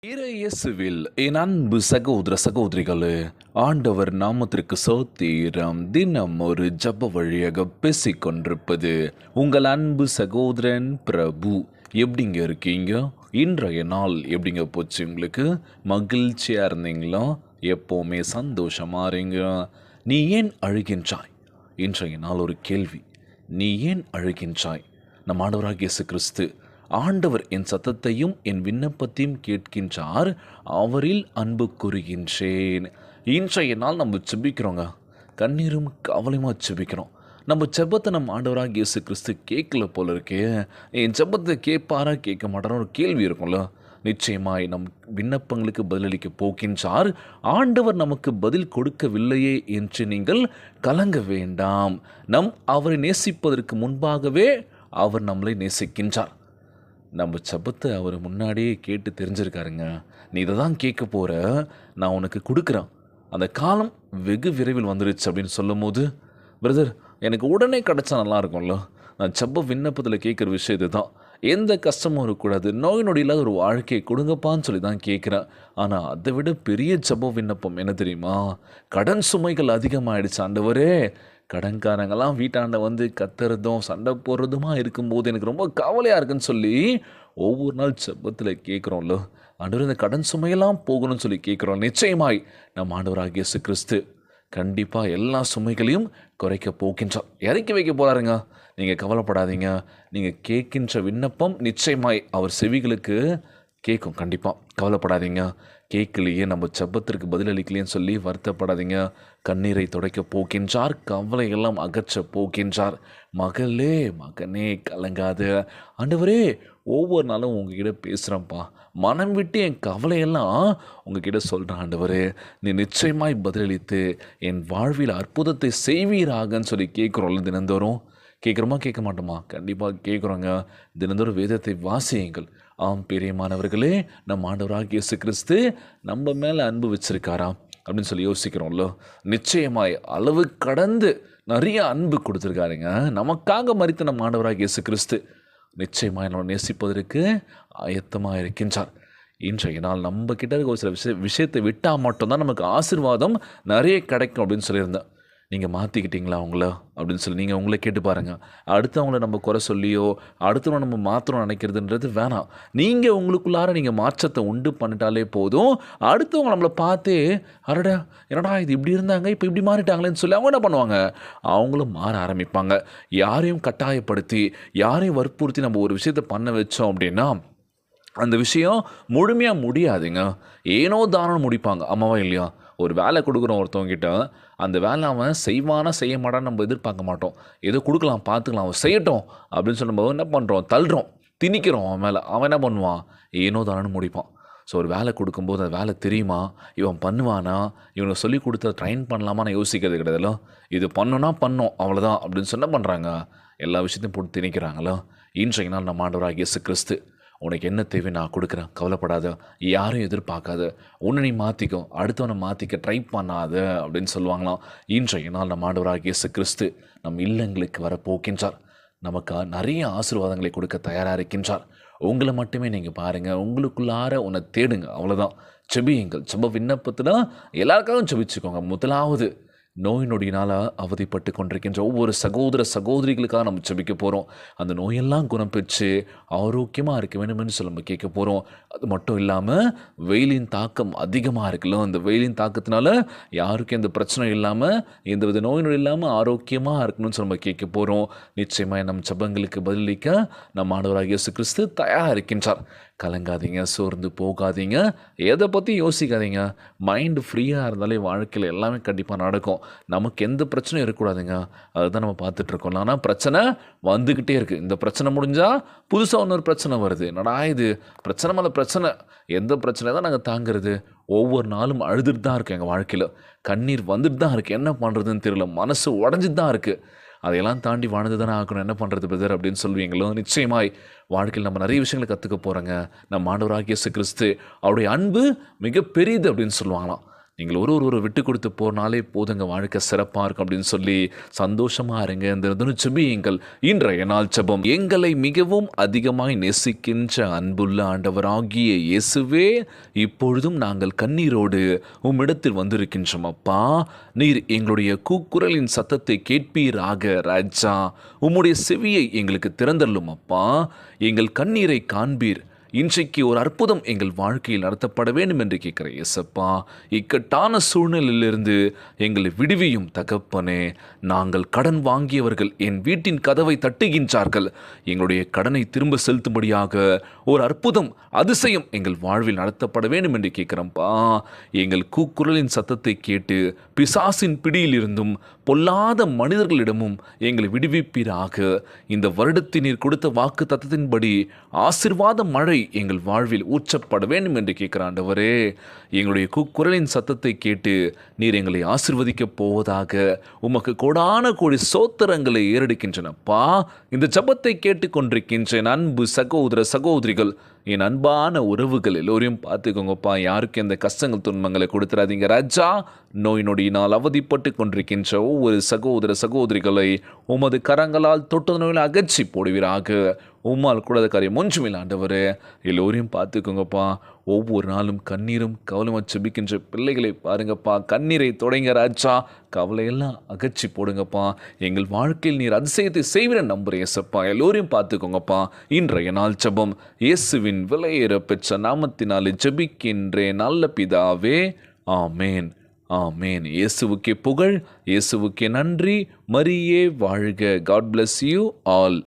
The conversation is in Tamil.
இயேசுவில் என் அன்பு சகோதர சகோதரிகளே, ஆண்டவர் நாமத்திற்கு சோத்திரம். தினம் ஒரு ஜப வழியாக பேசிக் கொண்டிருப்பது உங்கள் அன்பு சகோதரன் பிரபு. எப்படிங்க இருக்கீங்க? இன்றைய நாள் எப்படிங்க போச்சு? உங்களுக்கு மகிழ்ச்சியாக இருந்தீங்களா? எப்போவுமே சந்தோஷமா இருங்க. நீ ஏன் அழுகின்றாய்? இன்றைய நாள் ஒரு கேள்வி. நீ ஏன் அழுகின்றாய்? நம் ஆண்டவராகிய இயேசு கிறிஸ்து, ஆண்டவர் என் சத்தத்தையும் என் விண்ணப்பத்தையும் கேட்கின்றார், அவரில் அன்பு கூறுகின்றேன். இன்றைய நாள் நம்ம செபிக்கிறோங்க, கண்ணீரும் கவலையுமா செபிக்கிறோம். நம்ம செபத்தை நம்ம ஆண்டவராக இயேசு கிறிஸ்து கேட்கல போல இருக்கே. என் செபத்தை கேட்பாரா கேட்க மாட்டாரா ஒரு கேள்வி இருக்கும்ல. நிச்சயமாய் நம் விண்ணப்பங்களுக்கு பதிலளிக்க போகின்றார். ஆண்டவர் நமக்கு பதில் கொடுக்கவில்லையே என்று நீங்கள் கலங்க வேண்டாம். அவரை நேசிப்பதற்கு முன்பாகவே அவர் நம்மளை நேசிக்கின்றார். நம்ம ஜெபத்தை அவர் முன்னாடியே கேட்டு தெரிஞ்சிருக்காருங்க. நீ இதை தான் கேட்க போகிற, நான் உனக்கு கொடுக்குறேன், அந்த காலம் வெகு விரைவில் வந்துடுச்சு அப்படின்னு சொல்லும் போது, பிரதர் எனக்கு உடனே கிடச்சா நல்லா இருக்கும்ல. நான் ஜெப விண்ணப்பத்தில் கேட்குற விஷயம் இது தான். எந்த கஷ்டமும் இருக்கக்கூடாது, நோய் நொடி இல்லாத ஒரு வாழ்க்கையை கொடுங்கப்பான்னு சொல்லி தான் கேட்குறேன். ஆனால் அதை விட பெரிய ஜெப விண்ணப்பம் என்ன தெரியுமா? கடன் சுமைகள் அதிகமாகிடுச்சு ஆண்டவரே. கடன்காரங்கெல்லாம் வீட்டாண்ட வந்து கத்துறதும் சண்டை போடுறதுமா இருக்கும்போது எனக்கு ரொம்ப கவலையாக இருக்குன்னு சொல்லி ஒவ்வொரு நாள் செப்பத்தில் கேட்குறோம்ல. ஆண்டவர் இந்த கடன் சுமையெல்லாம் போகணும்னு சொல்லி கேட்குறோம். நிச்சயமாய் நம்ம ஆண்டவராகிய இயேசு கிறிஸ்து கண்டிப்பாக எல்லா சுமைகளையும் குறைக்க போகின்றார், இறக்கி வைக்க போகிறாருங்க. நீங்கள் கவலைப்படாதீங்க. நீங்கள் கேட்கின்ற விண்ணப்பம் நிச்சயமாய் அவர் செவிகளுக்கு கேட்கும். கண்டிப்பாக கவலைப்படாதீங்க. கேட்கலையே, நம்ம செப்பத்திற்கு பதிலளிக்கலையேன்னு சொல்லி வருத்தப்படாதீங்க. கண்ணீரை துடைக்க போகின்றார், கவலையெல்லாம் அகற்ற போகின்றார். மகளே மகனே கலங்காத. ஆண்டவரே ஒவ்வொரு நாளும் உங்ககிட்ட பேசுகிறேன்ப்பா, மனம் விட்டு என் கவலையெல்லாம் உங்ககிட்ட சொல்கிறேன். ஆண்டவரே நீ நிச்சயமாய் பதிலளித்து என் வாழ்வில் அற்புதத்தை செய்வீராகன்னு சொல்லி கேட்குறோம்ல. தினந்தோறும் கேட்குறோமா கேட்க மாட்டோமா? கண்டிப்பாக கேட்குறோங்க. தினந்தோறும் வேதத்தை வாசியுங்கள். ஆம் பிரியமானவர்களே, நம் ஆண்டவராகிய இயேசு கிறிஸ்து நம்ம மேலே அன்பு வச்சிருக்காராம் அப்படின்னு சொல்லி யோசிக்கிறோம்ல. நிச்சயமாய் அளவு கடந்து நிறைய அன்பு கொடுத்துருக்காருங்க. நமக்காக மரித்த நம் ஆண்டவராகிய இயேசு கிறிஸ்து நிச்சயமாய் நம்ம நேசிப்பதற்கு ஆயத்தமாக இருக்கின்றார். இன்றைய நாள் நம்ம கிட்ட இருக்க ஒரு சில விஷயத்தை விட்டால் மட்டும்தான் நமக்கு ஆசீர்வாதம் நிறைய கிடைக்கும் அப்படின்னு சொல்லியிருந்தேன். நீங்கள் மாற்றிக்கிட்டீங்களா அவங்கள அப்படின்னு சொல்லி நீங்கள் உங்களே கேட்டு பாருங்கள். அடுத்தவங்கள நம்ம குறை சொல்லியோ அடுத்தவங்க நம்ம மாற்றணும் நினைக்கிறதுன்றது வேணாம். நீங்கள் உங்களுக்குள்ளார நீங்கள் மாற்றத்தை உண்டு பண்ணிட்டாலே போதும். அடுத்தவங்க நம்மளை பார்த்தே அரடா என்னடா இது இப்படி இருந்தாங்க இப்போ இப்படி மாறிட்டாங்களேன்னு சொல்லி அவங்க என்ன பண்ணுவாங்க? அவங்களும் மாற ஆரம்பிப்பாங்க. யாரையும் கட்டாயப்படுத்தி யாரையும் வற்புறுத்தி நம்ம ஒரு விஷயத்தை பண்ண வச்சோம் அப்படின்னா அந்த விஷயம் முழுமையாக முடியாதுங்க. ஏனோ தானோன்னு முடிப்பாங்க. ஆமாவா இல்லையா? ஒரு வேலை கொடுக்குறோம் ஒருத்தவங்கிட்ட, அந்த வேலை அவன் செய்வானா செய்ய மாட்டான்னு நம்ம எதிர்பார்க்க மாட்டோம். ஏதோ கொடுக்கலாம் பார்த்துக்கலாம் அவன் செய்யட்டும் அப்படின்னு சொல்லி நம்ம என்ன பண்ணுறோம்? தள்ளுறோம், திணிக்கிறோம் அவன் மேலே. அவன் என்ன பண்ணுவான்? ஏனோ தானோன்னு முடிப்பான். ஸோ ஒரு வேலை கொடுக்கும்போது அந்த வேலை தெரியுமா, இவன் பண்ணுவானா, இவனுக்கு சொல்லி கொடுத்த ட்ரைன் பண்ணலாமான்னு யோசிக்கிறது கிடையாதுல்ல. இது பண்ணோன்னா பண்ணோம் அவ்வளோதான் அப்படின்னு சொன்ன பண்ணுறாங்க. எல்லா விஷயத்தையும் போட்டு திணிக்கிறாங்களோ. இன்றைய நாள் நம்ம ஆண்டவராகிய இயேசு கிறிஸ்து, உனக்கு என்ன தேவை நான் கொடுக்குறேன், கவலைப்படாத, யாரும் எதிர்பார்க்காத, உன்னை நீ மாற்றிக்கும், அடுத்தவனை மாற்றிக்க ட்ரை பண்ணாத அப்படின்னு சொல்லுவாங்களாம். இன்றைய நாள் நம்ம ஆண்டவராகிய இயேசு கிறிஸ்து நம் இல்லங்களுக்கு வரப்போக்கின்றார். நமக்கு நிறைய ஆசீர்வாதங்களை கொடுக்க தயாராக இருக்கின்றார். உங்களை மட்டுமே நீங்கள் பாருங்கள், உங்களுக்குள்ளார உன்னை தேடுங்க, அவ்வளோதான். செபியுங்கள். செப விண்ணப்பத்தில் எல்லாருக்காகவும் செபிச்சுக்கோங்க. முதலாவது நோய் நொடியினால் அவதிப்பட்டு கொண்டிருக்கின்ற ஒவ்வொரு சகோதர சகோதரிகளுக்காக நம்ம செபிக்க போகிறோம். அந்த நோயெல்லாம் குணம் பெற்று ஆரோக்கியமாக இருக்க வேண்டும்னு சொல்லி நம்ம கேட்க போகிறோம். அது மட்டும் இல்லாமல் வெயிலின் தாக்கம் அதிகமாக இருக்குல்ல, அந்த வெயிலின் தாக்கத்தினால யாருக்கும் எந்த பிரச்சனையும் இல்லாமல், எந்த வித நோய் நொடி இல்லாமல் ஆரோக்கியமாக இருக்கணும்னு சொல்லி நம்ம கேட்க போகிறோம். நிச்சயமாக நம் ஜெபங்களுக்கு பதிலளிக்க நம் ஆண்டவராகிய இயேசு கிறிஸ்து தயாராக இருக்கின்றார். கலங்காதீங்க, சோர்ந்து போகாதீங்க, எதை பற்றி யோசிக்காதீங்க. மைண்டு ஃப்ரீயாக இருந்தாலே வாழ்க்கையில் எல்லாமே கண்டிப்பாக நடக்கும். நமக்கு எந்த பிரச்சனையும் இருக்கக்கூடாதுங்க. அதுதான் நம்ம பார்த்துட்ருக்கோம். ஆனால் பிரச்சனை வந்துக்கிட்டே இருக்குது. இந்த பிரச்சனை முடிஞ்சால் புதுசாக இன்னொரு பிரச்சனை வருது. என்னடா இது பிரச்சனை மேலே பிரச்சனை. எந்த பிரச்சனை தான் நாங்கள் தாங்கிறது? ஒவ்வொரு நாளும் அழுதுட்டு தான் இருக்குது. எங்கள் வாழ்க்கையில் கண்ணீர் வந்துட்டு தான் இருக்குது. என்ன பண்ணுறதுன்னு தெரியல, மனசு உடஞ்சிட்டு தான் இருக்குது. அதையெல்லாம் தாண்டி வாழ்ந்து தானே ஆகணும். என்ன பண்ணுறது பிரதர் அப்படின்னு சொல்லுவீங்களோ. நிச்சயமாய் வாழ்க்கையில் நம்ம நிறைய விஷயங்களை கற்றுக்க போகிறோங்க. நம்ம ஆண்டவராகிய இயேசு கிறிஸ்து அவருடைய அன்பு மிக பெரியது அப்படின்னு சொல்லுவாங்களாம். நீங்கள் ஒரு விட்டு கொடுத்து போனாலே போதுங்க, வாழ்க்கை சிறப்பாக இருக்கும் அப்படின்னு சொல்லி சந்தோஷமாக இருங்க. இந்த செபியுங்கள். இன்றைய நாள் ஜெபம். எங்களை மிகவும் அதிகமாய் நேசிக்கின்ற அன்புள்ள ஆண்டவராகிய இயேசுவே, இப்பொழுதும் நாங்கள் கண்ணீரோடு உம்மிடத்தில் வந்திருக்கின்றோம் அப்பா. நீர் எங்களுடைய கூக்குரலின் சத்தத்தை கேட்பீராக ராஜா. உம்முடைய செவியை எங்களுக்கு திறந்தள்ளும் அப்பா. எங்கள் கண்ணீரை காண்பீர். இன்றைக்கு ஒரு அற்புதம் எங்கள் வாழ்க்கையில் நடத்தப்பட வேண்டும் என்று கேட்கிறேன் இயேசப்பா. இக்கட்டான சூழ்நிலையிலிருந்து எங்களை விடுவியும் தகப்பனே. நாங்கள் கடன் வாங்கியவர்கள் என் வீட்டின் கதவை தட்டுகின்றார்கள். எங்களுடைய கடனை திரும்ப செலுத்தும்படியாக ஒரு அற்புதம், அதிசயம் எங்கள் வாழ்வில் நடத்தப்பட வேண்டும் என்று கேட்கிறோம்ப்பா. எங்கள் கூக்குரலின் சத்தத்தை கேட்டு பிசாசின் பிடியில் இருந்தும் பொல்லாத மனிதர்களிடமும் எங்களை விடுவிப்பீராக. இந்த வருடத்தில் நீர் கொடுத்த வாக்கு தத்தத்தின்படி ஆசீர்வாத மழை எங்கள் வாழ்வில் ஊற்றப்பட வேண்டும் என்று கேட்கிற ஆண்டவரே, எங்களுடைய கூக்குரலின் சத்தத்தை கேட்டு நீர் எங்களை ஆசீர்வதிக்கப் போவதாக உமக்கு கோடான கோடி சோத்திரங்களை ஏறெடுக்கின்றனப்பா. இந்த ஜெபத்தை கேட்டுக்கொண்டிருக்கின்ற என் அன்பு சகோதர சகோதரிகள், என் அன்பான உறவுகள் எல்லோரையும் பார்த்துக்கோங்கப்பா. யாருக்கு எந்த கஷ்டங்கள் துன்பங்களை கொடுத்துறாதீங்க ராஜா. நோய் நொடியினால் அவதிப்பட்டு கொண்டிருக்கின்ற ஒவ்வொரு சகோதர சகோதரிகளை உமது கரங்களால் தொட்ட நோயில் அகற்றி போடுவீராக. உம்மால் கூடாத காரியம் ஒன்றுமில்லை ஆண்டவரே. எல்லோரையும் பார்த்துக்கோங்கப்பா. ஒவ்வொரு நாளும் கண்ணீரும் கவலையும் செபிக்கின்ற பிள்ளைகளை பாருங்கப்பா. கண்ணீரை தொடங்க ராஜா, கவலையெல்லாம் அகற்றி போடுங்கப்பா. எங்கள் வாழ்க்கையில் நீர் அதிசயத்தை செய்விட நம்புறேன் இயேசப்பா. எல்லோரையும் பார்த்துக்கோங்கப்பா. இன்றைய நாள் ஜெபம் இயேசுவின் விலையேற பெற்ற நாமத்தினாலே ஜெபிக்கின்றேன் நல்ல பிதாவே, ஆமேன், ஆமேன். இயேசுவுக்கே புகழ், இயேசுவுக்கே நன்றி. மரியே வாழ்க. God bless you all.